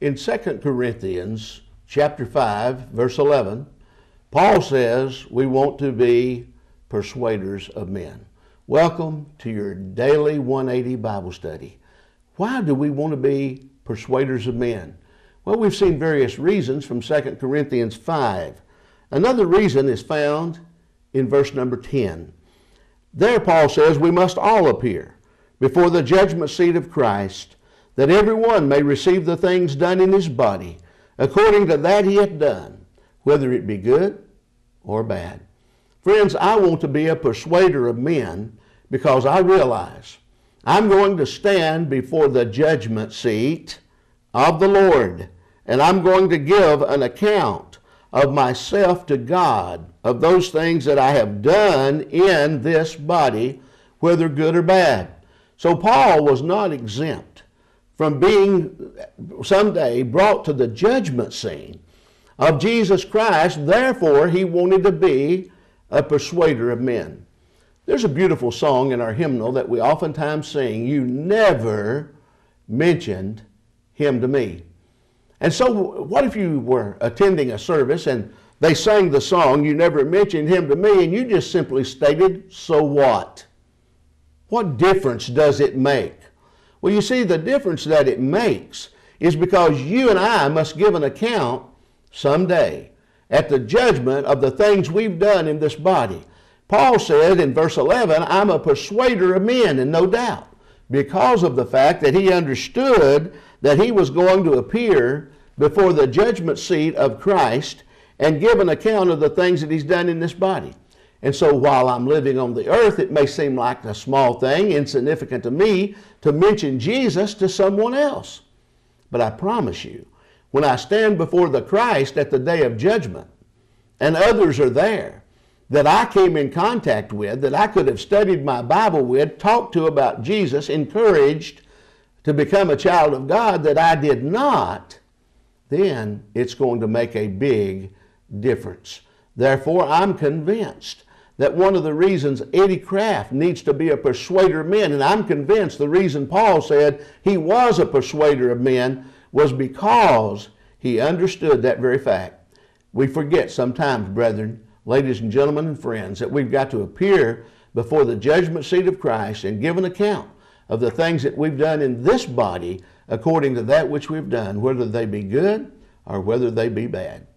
In 2 Corinthians chapter 5, verse 11, Paul says we want to be persuaders of men. Welcome to your daily 180 Bible study. Why do we want to be persuaders of men? Well, we've seen various reasons from 2 Corinthians 5. Another reason is found in verse number 10. There Paul says we must all appear before the judgment seat of Christ, that every one may receive the things done in his body, according to that he hath done, whether it be good or bad. Friends, I want to be a persuader of men because I realize I'm going to stand before the judgment seat of the Lord, and I'm going to give an account of myself to God, of those things that I have done in this body, whether good or bad. So Paul was not exempt from being someday brought to the judgment scene of Jesus Christ. Therefore, he wanted to be a persuader of men. There's a beautiful song in our hymnal that we oftentimes sing, "You never mentioned him to me." And so what if you were attending a service and they sang the song, "You never mentioned him to me," and you just simply stated, "So what?" What difference does it make? Well, you see, the difference that it makes is because you and I must give an account someday at the judgment of the things we've done in this body. Paul said in verse 11, I'm a persuader of men, and no doubt, because of the fact that he understood that he was going to appear before the judgment seat of Christ and give an account of the things that he's done in this body. And so while I'm living on the earth, it may seem like a small thing, insignificant to me, to mention Jesus to someone else. But I promise you, when I stand before the Christ at the day of judgment, and others are there that I came in contact with, that I could have studied my Bible with, talked to about Jesus, encouraged to become a child of God, that I did not, then it's going to make a big difference. Therefore, I'm convinced that one of the reasons Eddie Kraft needs to be a persuader of men, and I'm convinced the reason Paul said he was a persuader of men was because he understood that very fact. We forget sometimes, brethren, ladies and gentlemen and friends, that we've got to appear before the judgment seat of Christ and give an account of the things that we've done in this body according to that which we've done, whether they be good or whether they be bad.